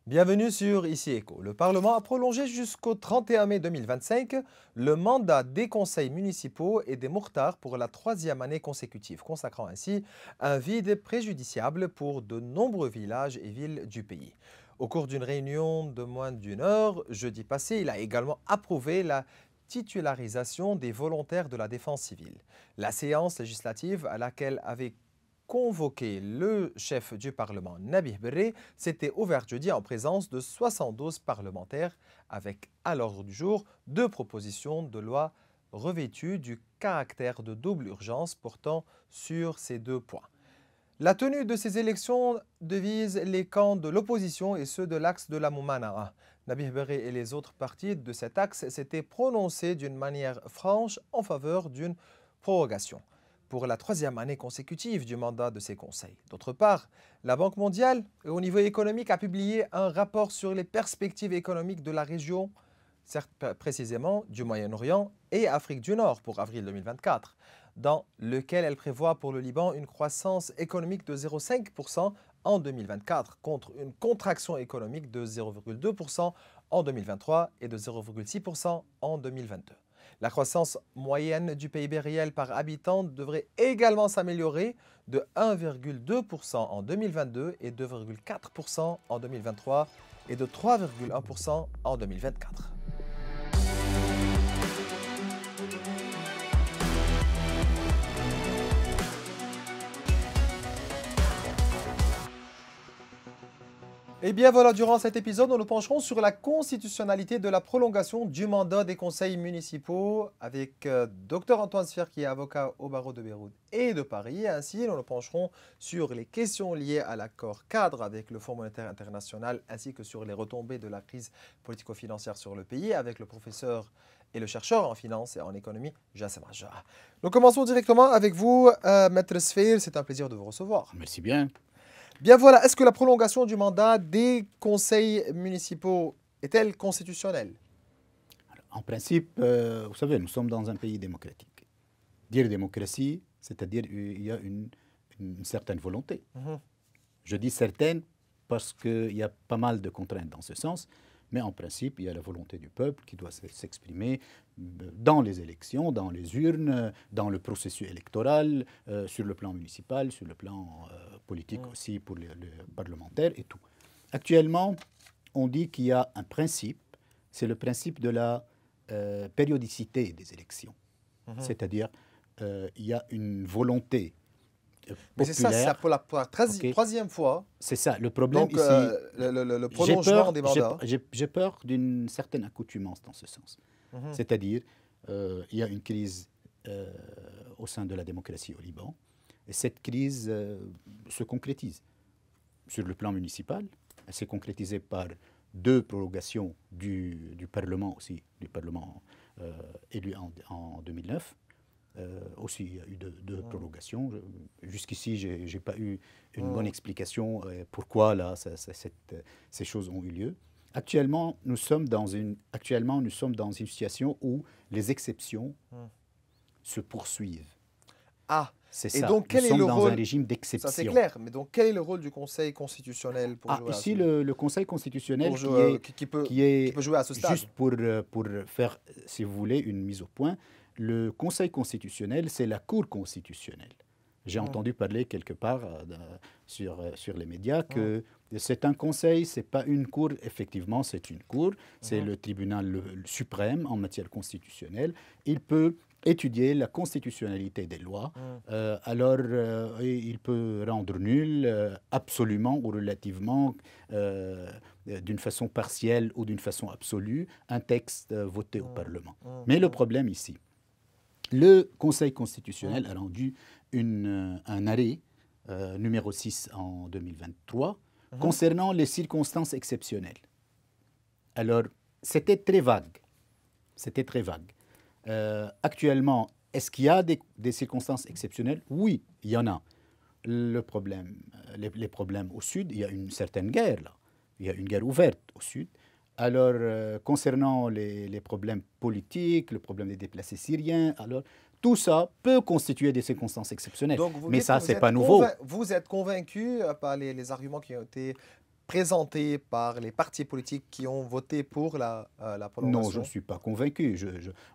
Bienvenue sur Ici Éco. Le Parlement a prolongé jusqu'au 31 mai 2025 le mandat des conseils municipaux et des Mourtards pour la troisième année consécutive, consacrant ainsi un vide préjudiciable pour de nombreux villages et villes du pays. Au cours d'une réunion de moins d'une heure, jeudi passé, il a également approuvé la titularisation des volontaires de la défense civile. La séance législative à laquelle avait convoqué le chef du Parlement, Nabih Berri, s'était ouverte jeudi en présence de 72 parlementaires avec à l'ordre du jour deux propositions de loi revêtues du caractère de double urgence portant sur ces deux points. La tenue de ces élections divise les camps de l'opposition et ceux de l'axe de la Moumana'a. Nabih Berri et les autres partis de cet axe s'étaient prononcés d'une manière franche en faveur d'une prorogation pour la troisième année consécutive du mandat de ces conseils. D'autre part, la Banque mondiale, au niveau économique, a publié un rapport sur les perspectives économiques de la région, précisément du Moyen-Orient et Afrique du Nord pour avril 2024, dans lequel elle prévoit pour le Liban une croissance économique de 0,5% en 2024 contre une contraction économique de 0,2% en 2023 et de 0,6% en 2022. La croissance moyenne du PIB réel par habitant devrait également s'améliorer de 1,2% en 2022 et 2,4% en 2023 et de 3,1% en 2024. Et bien voilà, durant cet épisode, nous nous pencherons sur la constitutionnalité de la prolongation du mandat des conseils municipaux avec Dr Antoine Sfer qui est avocat au barreau de Beyrouth et de Paris. Ainsi, nous nous pencherons sur les questions liées à l'accord cadre avec le Fonds monétaire international ainsi que sur les retombées de la crise politico-financière sur le pays avec le professeur et le chercheur en finance et en économie, Jassem Rajah. Nous commençons directement avec vous, Maître Sfer. C'est un plaisir de vous recevoir. Merci bien. Bien voilà, est-ce que la prolongation du mandat des conseils municipaux est-elle constitutionnelle? En principe, vous savez, nous sommes dans un pays démocratique. Dire démocratie, c'est-à-dire qu'il y a une certaine volonté. Je dis certaine parce qu'il y a pas mal de contraintes dans ce sens, mais en principe, il y a la volonté du peuple qui doit s'exprimer dans les élections, dans les urnes, dans le processus électoral, sur le plan municipal, sur le plan politique aussi pour les parlementaires et tout. Actuellement, on dit qu'il y a un principe, c'est le principe de la périodicité des élections. C'est-à-dire, il y a une volonté mais c'est ça, c'est pour la troisième fois. C'est ça, le problème donc, ici. Le prolongement des mandats. J'ai peur d'une certaine accoutumance dans ce sens. C'est-à-dire, il y a une crise au sein de la démocratie au Liban, et cette crise se concrétise sur le plan municipal. Elle s'est concrétisée par deux prorogations du Parlement aussi, du Parlement élu en 2009. Aussi, il y a eu deux prorogations. Jusqu'ici, je n'ai pas eu une bonne explication pourquoi là, ces choses ont eu lieu. Actuellement, nous sommes dans une situation où les exceptions se poursuivent. Ah, c'est et ça. donc quel nous est sommes le dans rôle un régime d'exception. Ça c'est clair, mais donc quel est le rôle du Conseil constitutionnel pour jouer ici, à ce... le Conseil constitutionnel qui peut jouer à ce stade. Juste pour faire, si vous voulez, une mise au point, le Conseil constitutionnel, c'est la Cour constitutionnelle. J'ai entendu parler quelque part sur les médias que c'est un conseil, ce n'est pas une cour. Effectivement, c'est une cour, c'est le tribunal suprême en matière constitutionnelle. Il peut étudier la constitutionnalité des lois. Alors, il peut rendre nul, absolument ou relativement, d'une façon partielle ou d'une façon absolue, un texte voté au Parlement. Mais le problème ici, le Conseil constitutionnel a rendu un arrêt numéro 6 en 2023 concernant les circonstances exceptionnelles. Alors, c'était très vague. C'était très vague. Actuellement, est-ce qu'il y a des circonstances exceptionnelles? Oui, il y en a. Le problème, les problèmes au sud, il y a une certaine guerre là. Il y a une guerre ouverte au sud. Alors, concernant les problèmes politiques, le problème des déplacés syriens, alors tout ça peut constituer des circonstances exceptionnelles. Donc mais ça, c'est pas nouveau. Vous êtes convaincu par les arguments qui ont été présentée par les partis politiques qui ont voté pour la Non, je prolongation? ne suis pas convaincu.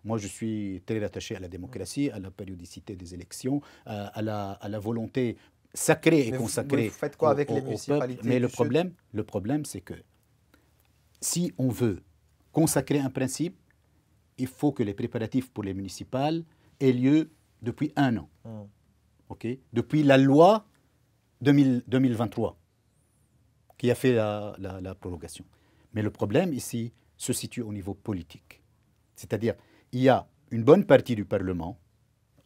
Moi, je suis très attaché à la démocratie, à la périodicité des élections, à la volonté sacrée et Mais consacrée vous faites quoi avec les au peuple. municipalités Mais du Sud? le problème, c'est que si on veut consacrer un principe, il faut que les préparatifs pour les municipales aient lieu depuis un an. Ok, depuis la loi 2023 qui a fait la prorogation. Mais le problème ici se situe au niveau politique. C'est-à-dire, il y a une bonne partie du Parlement,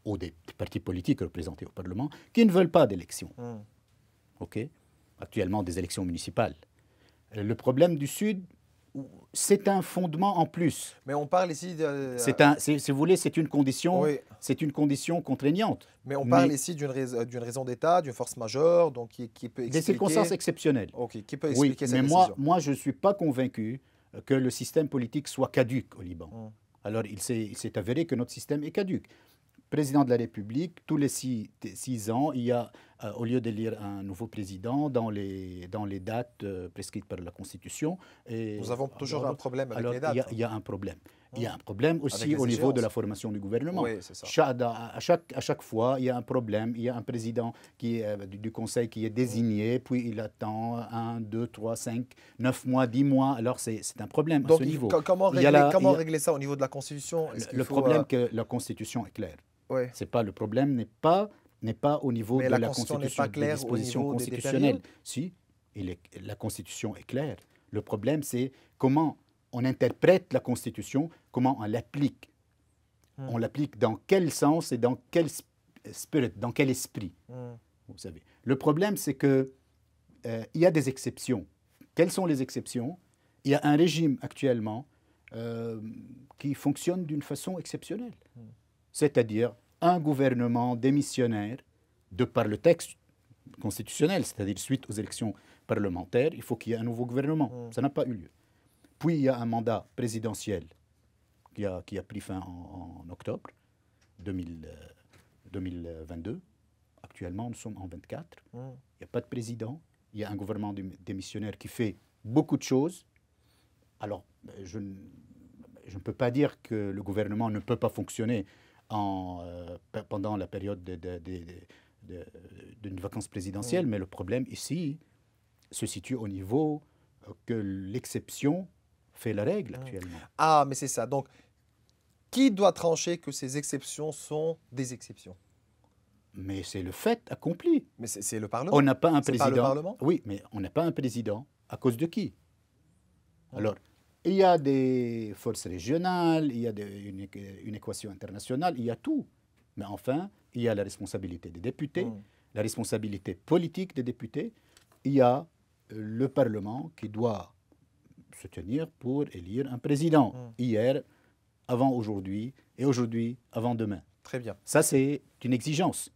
ou des partis politiques représentés au Parlement, qui ne veulent pas d'élections. Ok, actuellement, des élections municipales. Le problème du Sud, c'est un fondement en plus. Mais on parle ici de... Si vous voulez, c'est une Oui, condition contraignante. mais on parle Mais ici d'une raison d'État, d'une force majeure, donc qui peut des expliquer... circonstances exceptionnelles. Ok, qui peut Oui, expliquer mais cette décision. moi, je ne suis pas convaincu que le système politique soit caduque au Liban. Alors, il s'est avéré que notre système est caduque. Président de la République, tous les 6 ans, il y a, au lieu d'élire un nouveau président dans les dates prescrites par la Constitution. Et, Nous avons toujours un problème avec alors, les dates. il y a un problème. Il y a un problème Avec aussi les au niveau de échéances. la formation du gouvernement. Oui, c'est ça. À chaque fois, il y a un problème. Il y a un président du Conseil qui est désigné, puis il attend 1, 2, 3, 5, 9 mois, 10 mois. Alors, c'est un problème Donc, à ce niveau. comment régler ça au niveau de la Constitution? Le problème que la Constitution est claire. Oui. C'est pas, le problème n'est pas au niveau Mais de la la Constitution n'est Constitution, pas des claire au dispositions niveau des constitutionnelles. périodes? Si, la Constitution est claire. Le problème, c'est comment on interprète la Constitution, comment on l'applique. On l'applique dans quel sens et dans quel spirit, dans quel esprit. Vous savez. Le problème, c'est que il y a des exceptions. Quelles sont les exceptions? Il y a un régime actuellement qui fonctionne d'une façon exceptionnelle. C'est-à-dire un gouvernement démissionnaire, de par le texte constitutionnel, c'est-à-dire suite aux élections parlementaires, il faut qu'il y ait un nouveau gouvernement. Ça n'a pas eu lieu. Puis il y a un mandat présidentiel qui a pris fin en octobre 2022. Actuellement, nous sommes en 24. Il n'y a pas de président. Il y a un gouvernement démissionnaire qui fait beaucoup de choses. Alors, je ne peux pas dire que le gouvernement ne peut pas fonctionner pendant la période d'une vacance présidentielle, mais le problème ici se situe au niveau que l'exception fait la règle actuellement. Ah, mais c'est ça. Donc, qui doit trancher que ces exceptions sont des exceptions? Mais c'est le fait accompli. Mais c'est le Parlement. On n'a pas un C'est président. pas le Parlement? Oui, mais on n'a pas un président. À cause de qui? Alors, il y a des forces régionales, il y a une équation internationale, il y a tout. Mais enfin, il y a la responsabilité des députés, la responsabilité politique des députés. Il y a le Parlement qui doit se tenir pour élire un président. Hier, avant aujourd'hui, et aujourd'hui, avant demain. Très bien. Ça, c'est une exigence.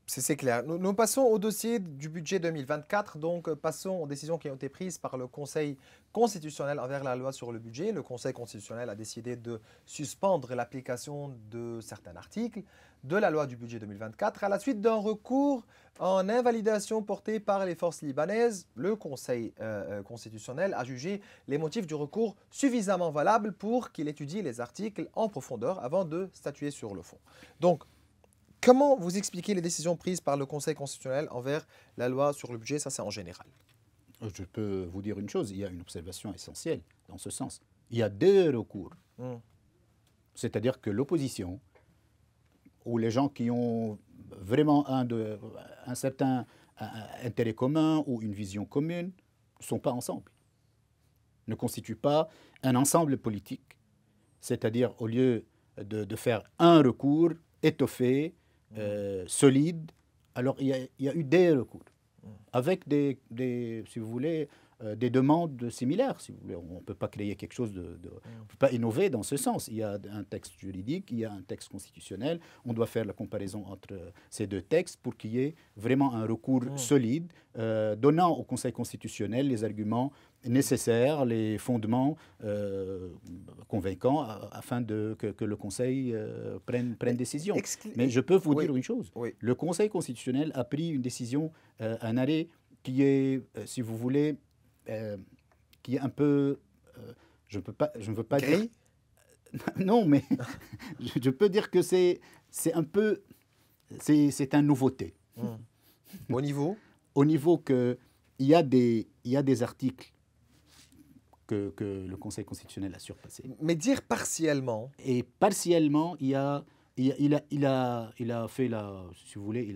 C'est clair. Nous passons au dossier du budget 2024. Donc, passons aux décisions qui ont été prises par le Conseil constitutionnel envers la loi sur le budget. Le Conseil constitutionnel a décidé de suspendre l'application de certains articles de la loi du budget 2024 à la suite d'un recours en invalidation porté par les forces libanaises. Le Conseil constitutionnel a jugé les motifs du recours suffisamment valables pour qu'il étudie les articles en profondeur avant de statuer sur le fond. Donc, comment vous expliquez les décisions prises par le Conseil constitutionnel envers la loi sur le budget? Ça, c'est en général. Je peux vous dire une chose, il y a une observation essentielle dans ce sens. Il y a 2 recours. C'est-à-dire que l'opposition, ou les gens qui ont vraiment un certain intérêt commun ou une vision commune, ne sont pas ensemble. Ne constituent pas un ensemble politique. C'est-à-dire, au lieu de faire un recours étoffé, solide, alors il y a eu des recours, avec si vous voulez, des demandes similaires. Si vous voulez. On ne peut pas créer quelque chose on ne peut pas innover dans ce sens. Il y a un texte juridique, il y a un texte constitutionnel. On doit faire la comparaison entre ces 2 textes pour qu'il y ait vraiment un recours solide, donnant au Conseil constitutionnel les arguments nécessaires, les fondements convaincants afin que le Conseil prenne décision. Mais je peux vous dire une chose. Oui. Le Conseil constitutionnel a pris une décision, un arrêt qui est, si vous voulez, qui est un peu, je ne veux pas dire, Gris? non, mais je peux dire que c'est un peu, c'est une nouveauté. Au niveau? Au niveau que il y a des articles que le Conseil constitutionnel a surpassés. Mais dire partiellement. Et partiellement, il a fait si vous voulez,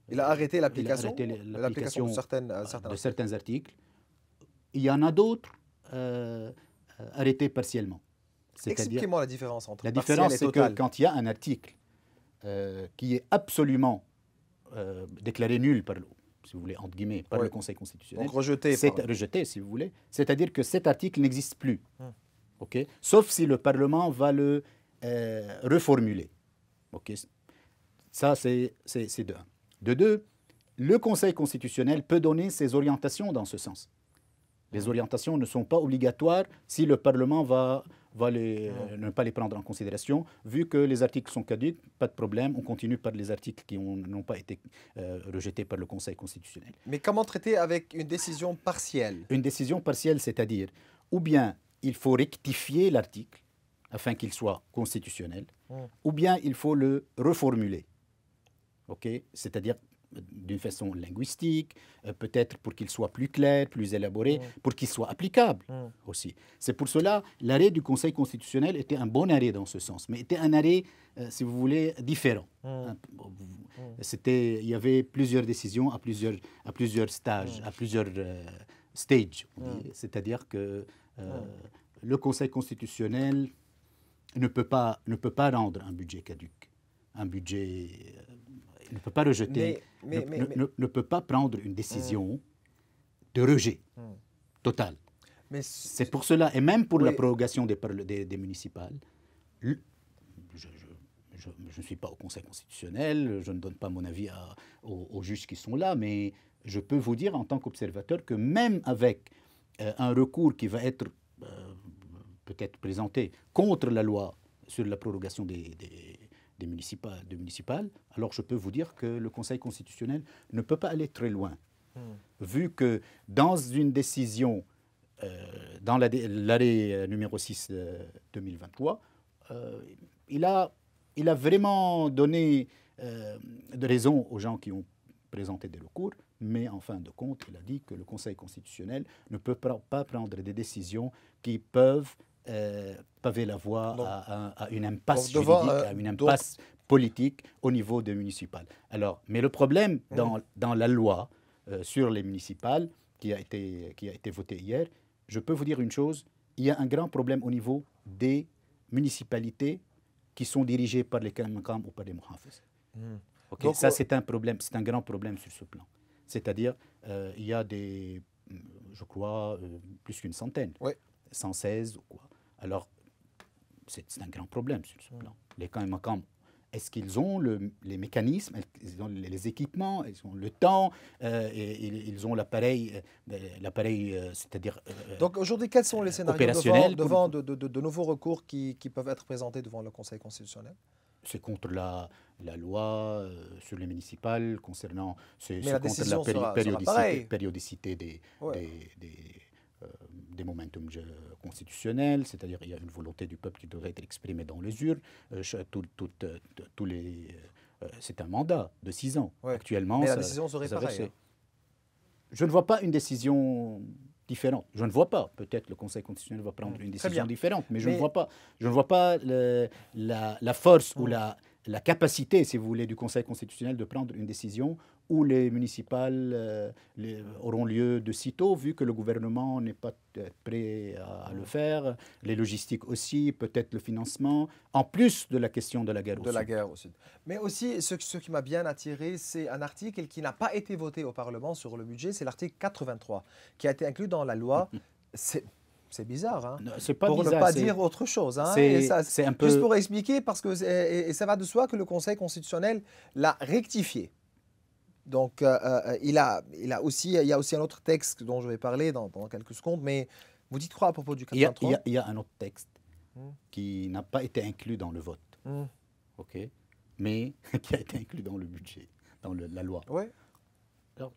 Il a arrêté l'application l'application certains de certains articles. Il y en a d'autres arrêtés partiellement. C'est-à-dire, expliquez-moi la différence entre la partiel différence, et c'est que total. quand il y a un article qui est absolument déclaré nul par, si vous voulez, entre guillemets, par Oui. le Conseil constitutionnel, Donc rejeté. c'est par- rejeté, si vous voulez. C'est-à-dire que cet article n'existe plus. Ok. Sauf si le Parlement va le reformuler. Ok. Ça, c'est de un. De deux, le Conseil constitutionnel peut donner ses orientations dans ce sens. Les orientations ne sont pas obligatoires si le Parlement va ne pas les prendre en considération. Vu que les articles sont caducs, pas de problème, on continue par les articles qui n'ont pas été rejetés par le Conseil constitutionnel. Mais comment traiter avec une décision partielle? Une décision partielle, c'est-à-dire, ou bien il faut rectifier l'article afin qu'il soit constitutionnel, ou bien il faut le reformuler. Okay? C'est-à-dire d'une façon linguistique, peut-être pour qu'il soit plus clair, plus élaboré, pour qu'il soit applicable aussi. C'est pour cela l'arrêt du Conseil constitutionnel était un bon arrêt dans ce sens, mais était un arrêt, si vous voulez, différent. Il y avait plusieurs décisions à plusieurs stages, à plusieurs stages. C'est-à-dire que le Conseil constitutionnel ne peut pas rendre un budget caduc, un budget... ne peut pas rejeter, ne peut pas prendre une décision de rejet total. C'est pour cela, et même pour la prorogation des municipales, je ne suis pas au Conseil constitutionnel, je ne donne pas mon avis aux juges qui sont là, mais je peux vous dire en tant qu'observateur que même avec un recours qui va être peut-être présenté contre la loi sur la prorogation des municipales, alors je peux vous dire que le Conseil constitutionnel ne peut pas aller très loin. Vu que dans une décision, dans l'arrêt numéro 6 2023, il a vraiment donné de raison aux gens qui ont présenté des recours, mais en fin de compte, il a dit que le Conseil constitutionnel ne peut pas prendre des décisions qui peuvent paver la voie à une impasse juridique, à une impasse politique au niveau des municipales. Alors, mais le problème dans la loi sur les municipales qui a été votée hier, je peux vous dire une chose, il y a un grand problème au niveau des municipalités qui sont dirigées par les Kamkam ou par les Muhafiz. Okay. Donc, ça, c'est un problème, c'est un grand problème sur ce plan. C'est-à-dire, il y a je crois, plus qu'une centaine, 116 ou quoi. Alors, c'est un grand problème sur ce plan. Les Kamkam, est-ce qu'ils ont les mécanismes, ils ont les équipements, ils ont le temps, et ils ont l'appareil, c'est-à-dire donc aujourd'hui, quels sont les scénarios devant de nouveaux recours qui peuvent être présentés devant le Conseil constitutionnel? C'est contre la loi sur les municipales, concernant, c'est contre la périodicité des momentum constitutionnels, c'est-à-dire il y a une volonté du peuple qui devrait être exprimée dans les urnes. C'est un mandat de 6 ans. Actuellement, mais la décision serait pareille. Je ne vois pas une décision différente. Je ne vois pas. Peut-être le Conseil constitutionnel va prendre une décision différente, mais je ne vois pas la force ou la capacité, si vous voulez, du Conseil constitutionnel de prendre une décision où les municipales auront lieu de sitôt, vu que le gouvernement n'est pas prêt à le faire, les logistiques aussi, peut-être le financement, en plus de la question de la guerre au Sud. Mais aussi, ce qui m'a bien attiré, c'est un article qui n'a pas été voté au Parlement sur le budget, c'est l'article 83, qui a été inclus dans la loi. C'est bizarre, hein, pour bizarre, ne pas dire autre chose. Hein, c'est un peu... Juste pour expliquer, parce que ça va de soi que le Conseil constitutionnel l'a rectifié. Donc, il y a aussi un autre texte dont je vais parler dans quelques secondes, mais vous dites quoi à propos du 83 ? Il y a un autre texte qui n'a pas été inclus dans le vote, mais qui a été inclus dans le budget, dans la loi. Ouais. Alors,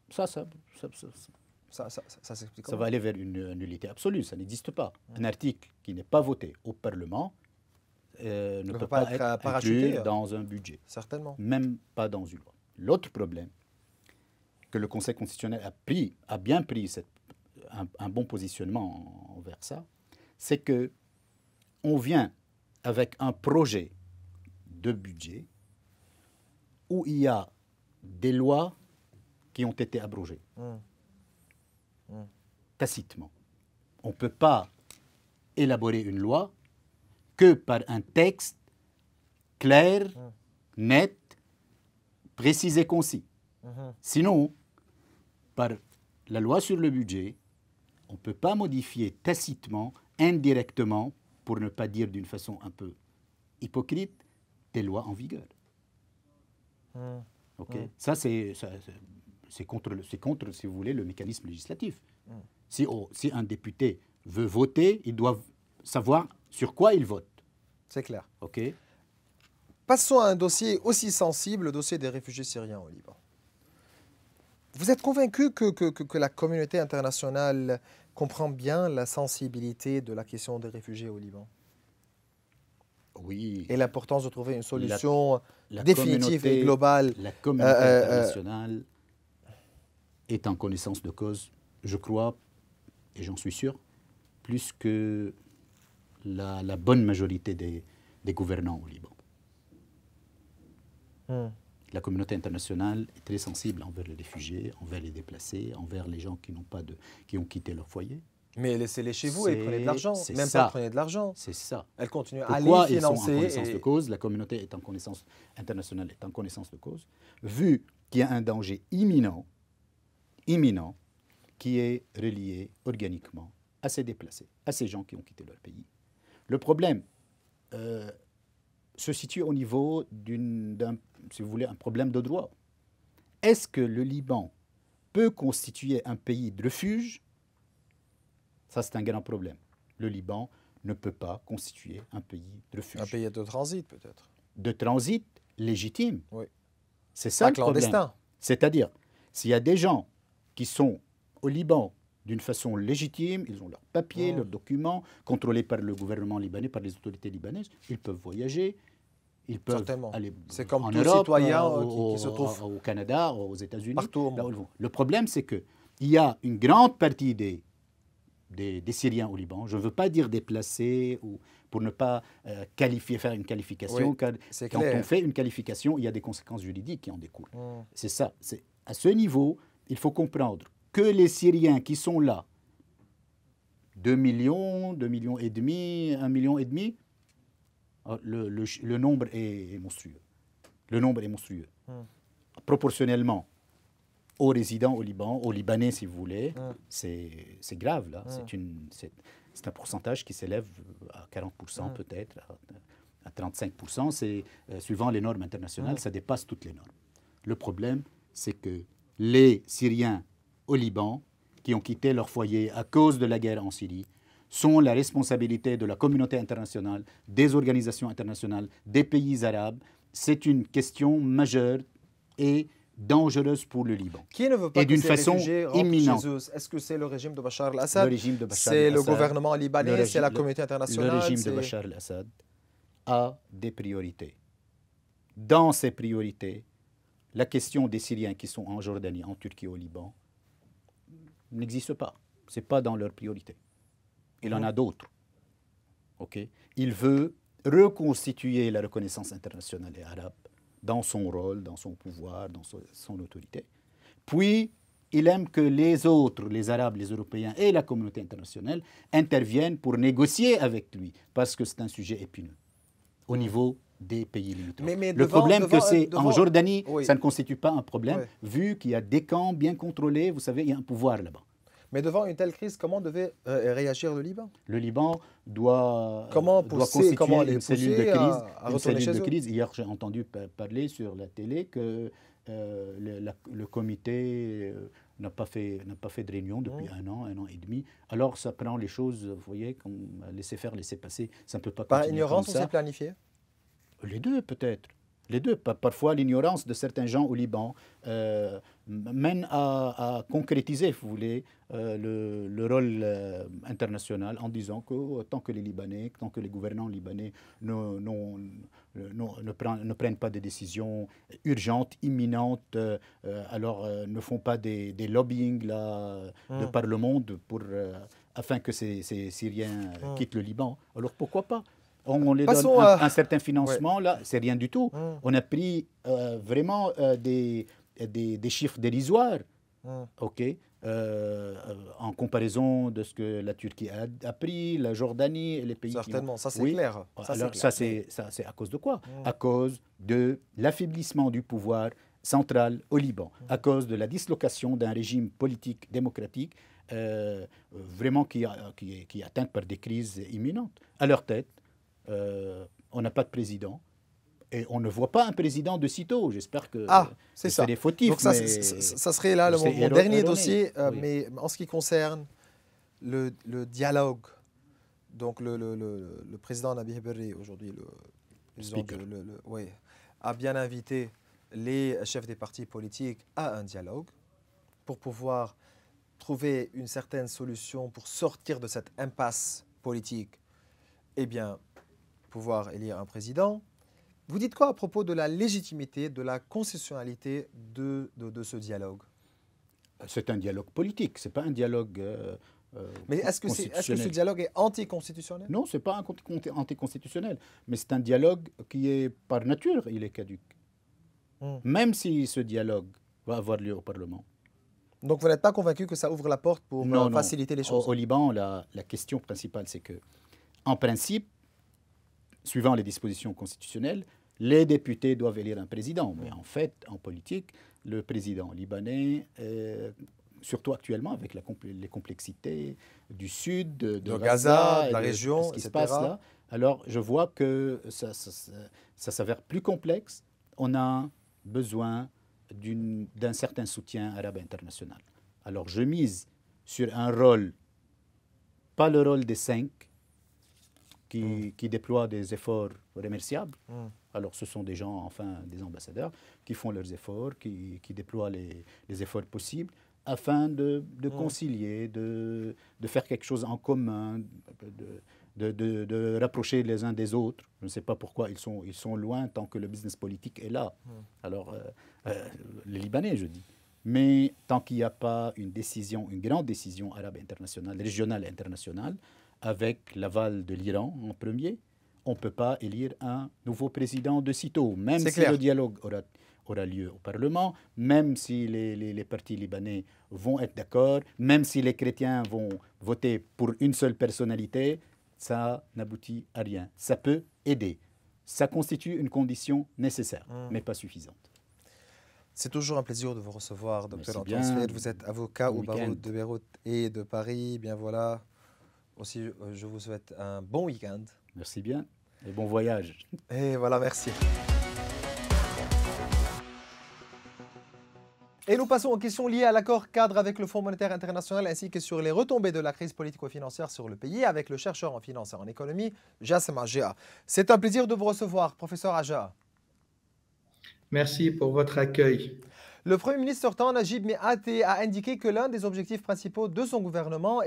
Ça s'explique Ça comment? va aller vers une nullité absolue, ça n'existe pas. Un article qui n'est pas voté au Parlement ne peut pas être inclus parachuté, dans un budget, certainement. même pas dans une loi. L'autre problème que le Conseil constitutionnel a bien pris un bon positionnement envers ça, c'est que on vient avec un projet de budget où il y a des lois qui ont été abrogées tacitement. On ne peut pas élaborer une loi que par un texte clair, net, précis et concis. Sinon, par la loi sur le budget, on ne peut pas modifier tacitement, indirectement, pour ne pas dire d'une façon un peu hypocrite, des lois en vigueur. Okay. Ça, c'est contre, si vous voulez, le mécanisme législatif. Si un député veut voter, il doit savoir sur quoi il vote. C'est clair. Okay. Passons à un dossier aussi sensible, le dossier des réfugiés syriens au Liban. Vous êtes convaincu que la communauté internationale comprend bien la sensibilité de la question des réfugiés au Liban? Oui. Et l'importance de trouver une solution définitive et globale. La communauté internationale est en connaissance de cause, je crois, et j'en suis sûr, plus que la bonne majorité des gouvernants au Liban. La communauté internationale est très sensible envers les réfugiés, envers les déplacés, envers les gens qui ont quitté leur foyer. Mais laissez-les chez vous et prenez de l'argent. Même ça. pas prenez de l'argent. C'est ça. Elle continue à Pourquoi les financer. Ils sont en connaissance de cause, la communauté internationale est en connaissance de cause, vu qu'il y a un danger imminent, qui est relié organiquement à ces déplacés, à ces gens qui ont quitté leur pays. Le problème se situe au niveau si vous voulez, un problème de droit. Est-ce que le Liban peut constituer un pays de refuge? Ça, c'est un grand problème. Le Liban ne peut pas constituer un pays de refuge. Un pays de transit, peut-être. De transit légitime. Oui. C'est ça pas le clandestin. problème. C'est-à-dire, s'il y a des gens qui sont au Liban d'une façon légitime, ils ont leurs papiers, leurs documents, contrôlés par le gouvernement libanais, par les autorités libanaises, ils peuvent voyager, ils peuvent aller comme en tout Europe, citoyen qui se trouve au Canada, aux États-Unis. Partout au monde. Le problème, c'est qu'il y a une grande partie des Syriens au Liban, je ne veux pas dire déplacés, pour ne pas faire une qualification, car quand on fait une qualification, il y a des conséquences juridiques qui en découlent. C'est ça. À ce niveau, il faut comprendre que les Syriens qui sont là, 2 millions, 2 millions et demi, 1 million et demi, le nombre est monstrueux. Le nombre est monstrueux. Proportionnellement aux résidents au Liban, aux Libanais si vous voulez, c'est grave là. C'est un pourcentage qui s'élève à 40% peut-être, à 35%. C'est suivant les normes internationales, ça dépasse toutes les normes. Le problème, c'est que les Syriens au Liban, qui ont quitté leur foyer à cause de la guerre en Syrie, sont la responsabilité de la communauté internationale, des organisations internationales, des pays arabes. C'est une question majeure et dangereuse pour le Liban. Qui ne veut pas et d'une façon imminente. Est-ce que c'est le régime de Bachar el-Assad? C'est le gouvernement libanais, c'est la communauté internationale. Le régime de Bachar el-Assad a des priorités. Dans ces priorités, la question des Syriens qui sont en Jordanie, en Turquie, au Liban, n'existe pas. Ce n'est pas dans leurs priorités. Il en a d'autres. Okay? Il veut reconstituer la reconnaissance internationale et arabe dans son rôle, dans son pouvoir, dans son autorité. Puis, il aime que les autres, les Arabes, les Européens et la communauté internationale interviennent pour négocier avec lui, parce que c'est un sujet épineux au niveau des pays limitrophes. Le problème que c'est en Jordanie, ça ne constitue pas un problème, vu qu'il y a des camps bien contrôlés, vous savez, il y a un pouvoir là-bas. Mais devant une telle crise, comment devait réagir le Liban? Le Liban doit constituer une cellule de crise. Hier, j'ai entendu parler sur la télé que le comité n'a pas fait de réunion depuis un an et demi. Alors, ça prend les choses, vous voyez, comme laisser faire, laisser passer. Ça ne peut pas continuer par ignorance comme ça. ou c'est planifié? Les deux, peut-être. Les deux. Parfois, l'ignorance de certains gens au Liban mène à concrétiser, si vous voulez, le rôle international en disant que tant que les Libanais, tant que les gouvernants libanais ne prennent pas des décisions urgentes, imminentes, alors ne font pas des lobbying là, de par le monde afin que ces Syriens quittent le Liban, alors pourquoi pas? On les donne Passons un certain ouais. financement, là, c'est rien du tout. On a pris vraiment des chiffres dérisoires, ok, en comparaison de ce que la Turquie a pris, la Jordanie et les pays qui ont... Certainement, ça c'est Oui, clair. Ça, alors clair. ça c'est à cause de quoi? À cause de l'affaiblissement du pouvoir central au Liban, à cause de la dislocation d'un régime politique démocratique vraiment qui est atteint par des crises imminentes. À leur tête, on n'a pas de président. Et on ne voit pas un président de sitôt. J'espère que c'est c'est ça. des fautifs. Donc ça serait là mon dernier dossier. Oui. Mais en ce qui concerne le dialogue, donc le président Nabih Berri, aujourd'hui, a bien invité les chefs des partis politiques à un dialogue pour pouvoir trouver une certaine solution pour sortir de cette impasse politique. Eh bien, pouvoir élire un président. Vous dites quoi à propos de la légitimité, de la constitutionnalité de ce dialogue? C'est un dialogue politique, ce n'est pas un dialogue mais est-ce que ce dialogue est anticonstitutionnel? Non, ce n'est pas anticonstitutionnel, mais c'est un dialogue qui est par nature, il est caduc. Même si ce dialogue va avoir lieu au Parlement. Donc vous n'êtes pas convaincu que ça ouvre la porte pour faciliter les choses? Au Liban, la question principale, c'est que, en principe, suivant les dispositions constitutionnelles, les députés doivent élire un président. Mais en fait, en politique, le président libanais, surtout actuellement avec les complexités du sud, de Gaza, de la région, ce qui se passe là, alors je vois que ça s'avère plus complexe. On a besoin d'un certain soutien arabe international. Alors je mise sur un rôle, pas le rôle des 5, qui déploient des efforts remerciables. Alors ce sont des gens, enfin des ambassadeurs, qui font leurs efforts, qui déploient les efforts possibles, afin de concilier, de faire quelque chose en commun, de rapprocher les uns des autres. Je ne sais pas pourquoi ils sont loin tant que le business politique est là. Alors, les Libanais, je dis. Mais tant qu'il n'y a pas une grande décision arabe internationale, régionale et internationale, avec l'aval de l'Iran en premier, on ne peut pas élire un nouveau président de sitôt, même si le dialogue aura lieu au Parlement, même si les partis libanais vont être d'accord, même si les chrétiens vont voter pour une seule personnalité, ça n'aboutit à rien. Ça peut aider. Ça constitue une condition nécessaire, mais pas suffisante. C'est toujours un plaisir de vous recevoir, Dr Antoine Sfaïd. Vous êtes avocat au barreau de Beyrouth et de Paris. Bien voilà. Aussi, je vous souhaite un bon week-end. Merci bien et bon voyage. Et voilà, merci. Et nous passons aux questions liées à l'accord cadre avec le Fonds monétaire international ainsi que sur les retombées de la crise politico-financière sur le pays avec le chercheur en finance et en économie, Jassem Agea. C'est un plaisir de vous recevoir, professeur Agea. Merci pour votre accueil. Le Premier ministre sortant, Najib Mikati, a indiqué que l'un des objectifs principaux de son gouvernement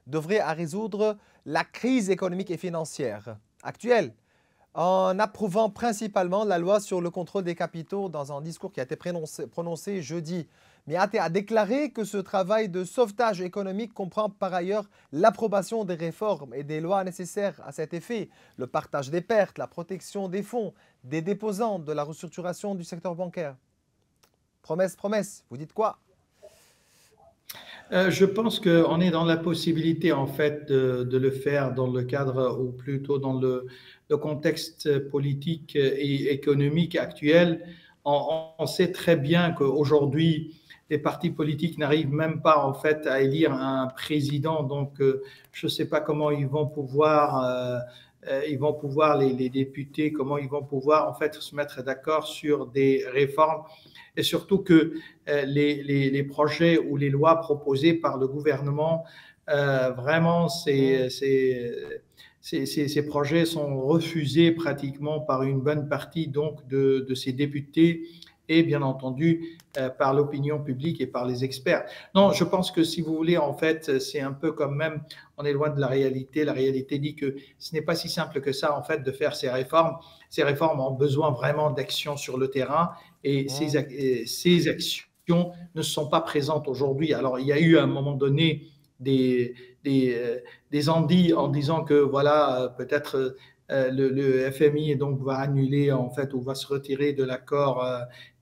devrait à résoudre la crise économique et financière actuelle, en approuvant principalement la loi sur le contrôle des capitaux dans un discours qui a été prononcé jeudi. Mikati a déclaré que ce travail de sauvetage économique comprend par ailleurs l'approbation des réformes et des lois nécessaires à cet effet, le partage des pertes, la protection des fonds, des déposants, de la restructuration du secteur bancaire. Promesse, promesse, vous dites quoi? Je pense qu'on est dans la possibilité en fait de le faire dans le cadre ou plutôt dans le contexte politique et économique actuel. On sait très bien qu'aujourd'hui, les partis politiques n'arrivent même pas en fait à élire un président. Donc, je ne sais pas comment ils vont pouvoir les députés, comment ils vont pouvoir en fait se mettre d'accord sur des réformes. Et surtout que les projets ou les lois proposées par le gouvernement, vraiment, ces projets sont refusés pratiquement par une bonne partie donc de ces députés et bien entendu par l'opinion publique et par les experts. Non, je pense que si vous voulez, en fait, c'est un peu comme même, on est loin de la réalité. La réalité dit que ce n'est pas si simple que ça, en fait, de faire ces réformes. Ces réformes ont besoin vraiment d'action sur le terrain et ces actions ne sont pas présentes aujourd'hui. Alors, il y a eu à un moment donné des endies en disant que voilà, peut-être le FMI donc va annuler en fait ou va se retirer de l'accord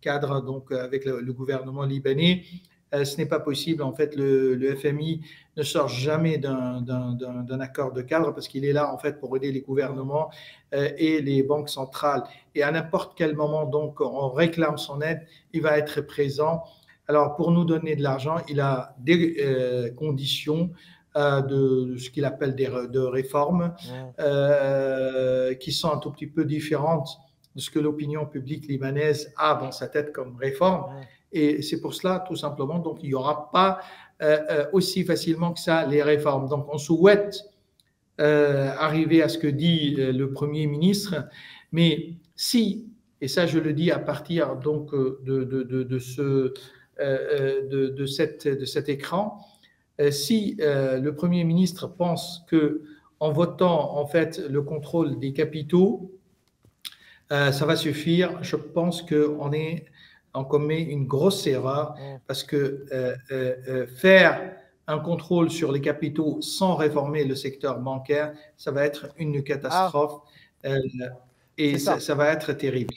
cadre donc avec le gouvernement libanais. Ce n'est pas possible. En fait, le FMI ne sort jamais d'un accord de cadre parce qu'il est là en fait pour aider les gouvernements et les banques centrales. Et à n'importe quel moment, donc, on réclame son aide, il va être présent. Alors, pour nous donner de l'argent, il a des conditions de ce qu'il appelle de réformes qui sont un tout petit peu différentes de ce que l'opinion publique libanaise a dans sa tête comme réforme. Et c'est pour cela, tout simplement, donc il n'y aura pas aussi facilement que ça les réformes. Donc, on souhaite arriver à ce que dit le Premier ministre, mais si, et ça je le dis à partir donc de cet écran, si le Premier ministre pense que en votant en fait le contrôle des capitaux, ça va suffire, je pense qu'on commet une grosse erreur parce que faire un contrôle sur les capitaux sans réformer le secteur bancaire, ça va être une catastrophe et ça va être terrible.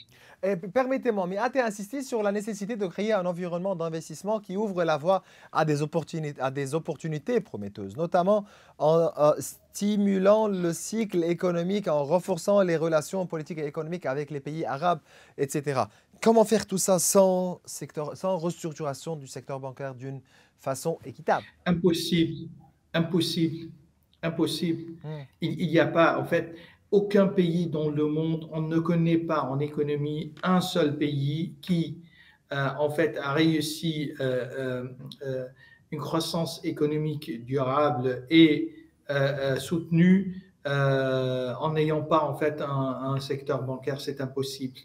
Permettez-moi, mais a-t-il insisté sur la nécessité de créer un environnement d'investissement qui ouvre la voie à des opportunités prometteuses, notamment en stimulant le cycle économique, en renforçant les relations politiques et économiques avec les pays arabes, etc. Comment faire tout ça sans restructuration du secteur bancaire d'une façon équitable? Impossible, impossible, impossible. Il n'y a pas, en fait, aucun pays dans le monde, on ne connaît pas en économie un seul pays qui, en fait, a réussi une croissance économique durable et soutenue en n'ayant pas, en fait, un secteur bancaire. C'est impossible.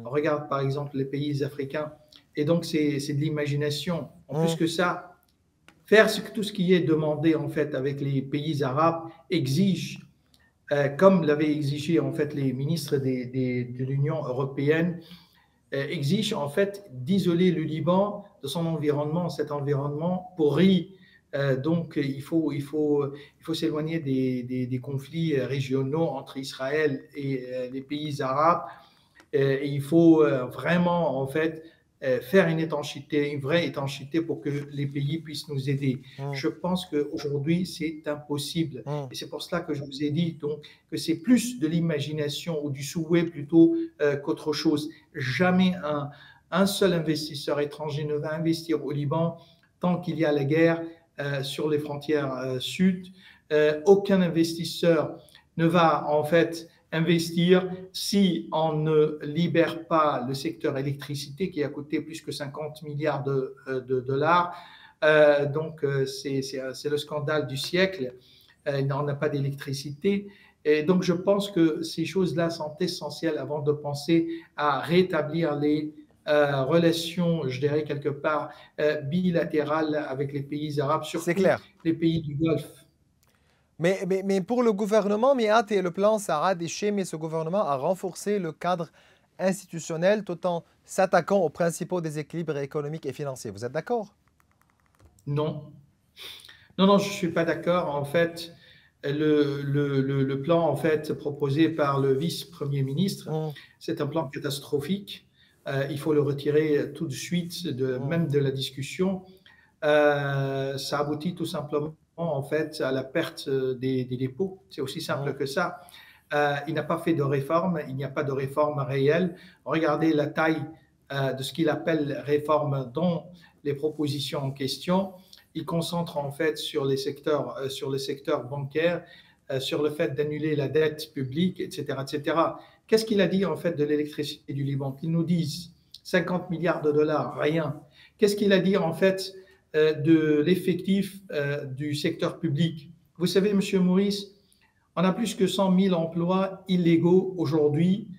On regarde, par exemple, les pays africains. Et donc, c'est de l'imagination. En plus que ça, faire tout ce qui est demandé, en fait, avec les pays arabes exige comme l'avaient exigé en fait les ministres de l'Union européenne, exige en fait d'isoler le Liban de son environnement, cet environnement pourri. Donc il faut s'éloigner des conflits régionaux entre Israël et les pays arabes. Et il faut vraiment en fait faire une étanchéité, une vraie étanchéité pour que les pays puissent nous aider. Je pense qu'aujourd'hui, c'est impossible. Et c'est pour cela que je vous ai dit donc, que c'est plus de l'imagination ou du souhait plutôt qu'autre chose. Jamais un seul investisseur étranger ne va investir au Liban tant qu'il y a la guerre sur les frontières sud. Aucun investisseur ne va en fait investir si on ne libère pas le secteur électricité qui a coûté plus que 50 milliards de dollars. Donc, c'est le scandale du siècle. On n'a pas d'électricité. Et donc, je pense que ces choses-là sont essentielles avant de penser à rétablir les relations, je dirais quelque part, bilatérales avec les pays arabes, surtout les pays du Golfe. Mais pour le gouvernement, Miat et le plan Saad et Chem et ce gouvernement a renforcé le cadre institutionnel tout en s'attaquant aux principaux déséquilibres économiques et financiers. Vous êtes d'accord? Non. Non, je ne suis pas d'accord. En fait, le plan en fait, proposé par le vice-premier ministre, c'est un plan catastrophique. Il faut le retirer tout de suite, même de la discussion. Ça aboutit tout simplement en fait à la perte des dépôts. C'est aussi simple que ça. Il n'a pas fait de réforme, il n'y a pas de réforme réelle. Regardez la taille de ce qu'il appelle réforme dans les propositions en question. Il concentre en fait sur les secteurs bancaires, sur le fait d'annuler la dette publique, etc., etc. Qu'est-ce qu'il a dit en fait de l'électricité du Liban? Qu'ils nous disent 50 milliards de dollars, rien. Qu'est-ce qu'il a dit en fait de l'effectif du secteur public? Vous savez, Monsieur Maurice, On a plus que 100 000 emplois illégaux aujourd'hui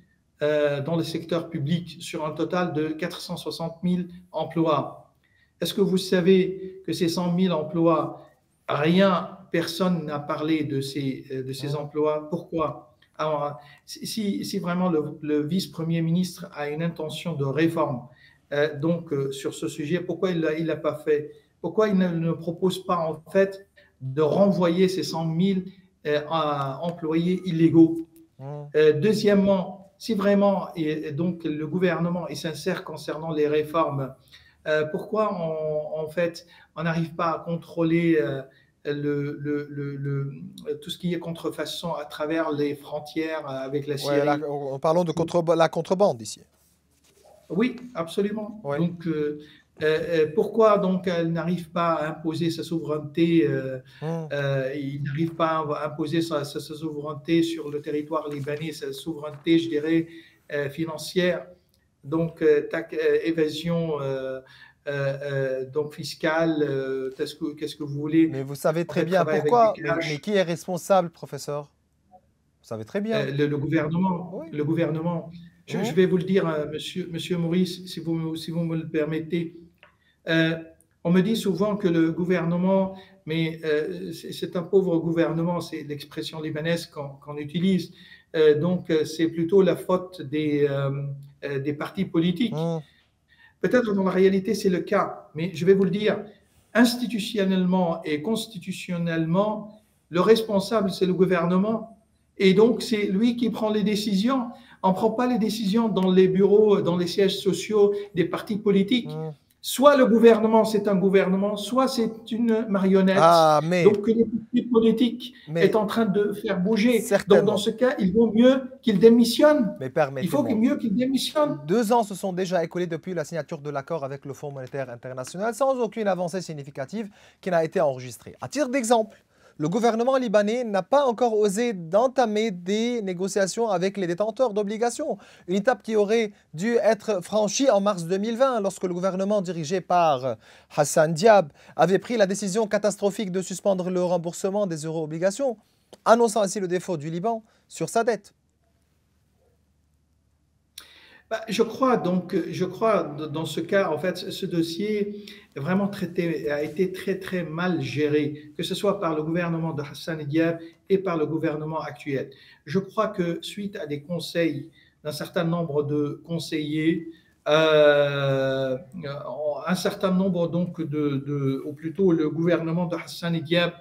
dans le secteur public sur un total de 460 000 emplois. Est-ce que vous savez que ces 100 000 emplois, personne n'a parlé de ces emplois? Pourquoi? Alors, si vraiment le vice-premier ministre a une intention de réforme sur ce sujet, pourquoi il ne l'a pas fait? Pourquoi il ne propose pas en fait de renvoyer ces 100 000 employés illégaux? Deuxièmement, si vraiment donc le gouvernement est sincère concernant les réformes, pourquoi en fait on n'arrive pas à contrôler tout ce qui est contrefaçon à travers les frontières avec la Syrie? Ouais, parlons de la contrebande ici. Oui, absolument. Ouais. Donc, pourquoi donc elle n'arrive pas à imposer sa souveraineté? Il n'arrive pas à imposer sa souveraineté sur le territoire libanais, sa souveraineté, je dirais, financière. Donc, évasion donc fiscale, qu'est-ce que vous voulez? Mais vous savez très bien pourquoi. Mais qui est responsable, professeur? Vous savez très bien. Le gouvernement. Oui. Le gouvernement. Je vais vous le dire, monsieur Maurice, si vous me le permettez. On me dit souvent que le gouvernement, mais c'est un pauvre gouvernement, c'est l'expression libanaise qu'on utilise. Donc, c'est plutôt la faute des partis politiques. Peut-être dans la réalité, c'est le cas, mais je vais vous le dire, institutionnellement et constitutionnellement, le responsable, c'est le gouvernement. Et donc, c'est lui qui prend les décisions. On ne prend pas les décisions dans les bureaux, dans les sièges sociaux des partis politiques. Soit le gouvernement, c'est un gouvernement, soit c'est une marionnette. Donc, les partis politiques est en train de faire bouger. Donc, dans ce cas, il vaut mieux qu'il démissionne. Il faut mieux qu'il démissionne. 2 ans se sont déjà écoulés depuis la signature de l'accord avec le Fonds monétaire international sans aucune avancée significative qui n'a été enregistrée. À titre d'exemple, le gouvernement libanais n'a pas encore osé d'entamer des négociations avec les détenteurs d'obligations. Une étape qui aurait dû être franchie en mars 2020 lorsque le gouvernement dirigé par Hassan Diab avait pris la décision catastrophique de suspendre le remboursement des euro-obligations, annonçant ainsi le défaut du Liban sur sa dette. Je crois dans ce cas, en fait, ce dossier vraiment a été très très mal géré, que ce soit par le gouvernement de Hassan Diab et par le gouvernement actuel. Je crois que suite à des conseils d'un certain nombre de conseillers, un certain nombre donc ou plutôt le gouvernement de Hassan Diab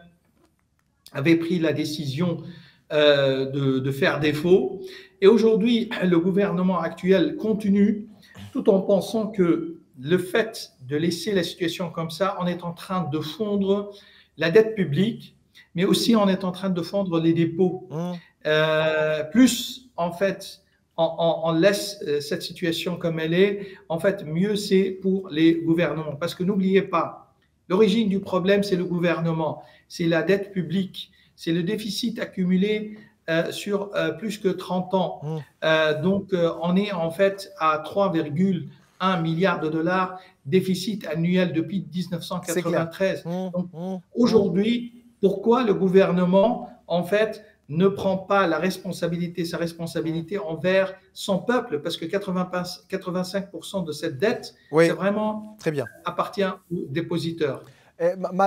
avait pris la décision de faire défaut. Et aujourd'hui, le gouvernement actuel continue tout en pensant que le fait de laisser la situation comme ça, on est en train de fondre la dette publique, mais aussi on est en train de fondre les dépôts. Plus, en fait, on laisse cette situation comme elle est, en fait, mieux c'est pour les gouvernements. Parce que n'oubliez pas, l'origine du problème, c'est le gouvernement, c'est la dette publique, c'est le déficit accumulé sur plus que 30 ans. Donc, on est en fait à 3,1 milliards de dollars déficit annuel depuis 1993. Donc, aujourd'hui, pourquoi le gouvernement, en fait, ne prend pas sa responsabilité envers son peuple? Parce que 85% de cette dette, c'est vraiment très bien, appartient aux dépositeurs.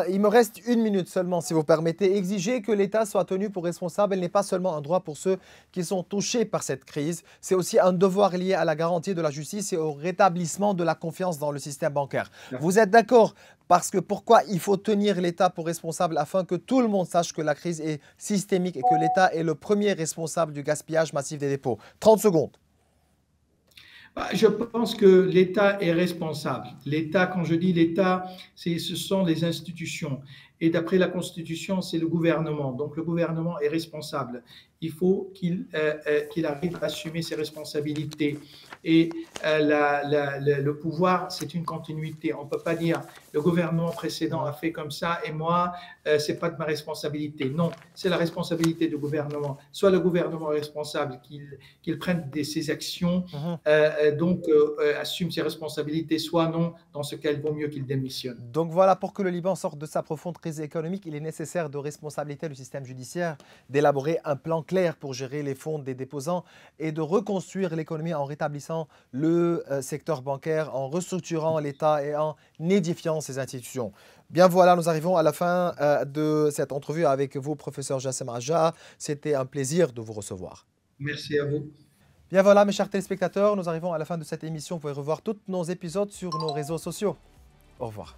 Il me reste 1 minute seulement, si vous permettez. Exiger que l'État soit tenu pour responsable n'est pas seulement un droit pour ceux qui sont touchés par cette crise, c'est aussi un devoir lié à la garantie de la justice et au rétablissement de la confiance dans le système bancaire. Vous êtes d'accord? Parce que pourquoi il faut tenir l'État pour responsable afin que tout le monde sache que la crise est systémique et que l'État est le premier responsable du gaspillage massif des dépôts. 30 secondes. Je pense que l'État est responsable. L'État, quand je dis l'État, ce sont les institutions. Et d'après la Constitution, c'est le gouvernement. Donc le gouvernement est responsable. il faut qu'il arrive à assumer ses responsabilités. Et le pouvoir, c'est une continuité. On ne peut pas dire le gouvernement précédent a fait comme ça et moi, ce n'est pas de ma responsabilité. Non, c'est la responsabilité du gouvernement. Soit le gouvernement est responsable, qu'il prenne ses actions, donc assume ses responsabilités, soit non, dans ce cas, il vaut mieux qu'il démissionne. Donc voilà, pour que le Liban sorte de sa profonde crise économique, il est nécessaire de responsabiliser le système judiciaire, d'élaborer un plan clair pour gérer les fonds des déposants et de reconstruire l'économie en rétablissant le secteur bancaire, en restructurant l'État et en édifiant ses institutions. Bien voilà, nous arrivons à la fin de cette entrevue avec vous, professeur Jassem Adja. C'était un plaisir de vous recevoir. Merci à vous. Bien voilà, mes chers téléspectateurs, nous arrivons à la fin de cette émission. Vous pouvez revoir tous nos épisodes sur nos réseaux sociaux. Au revoir.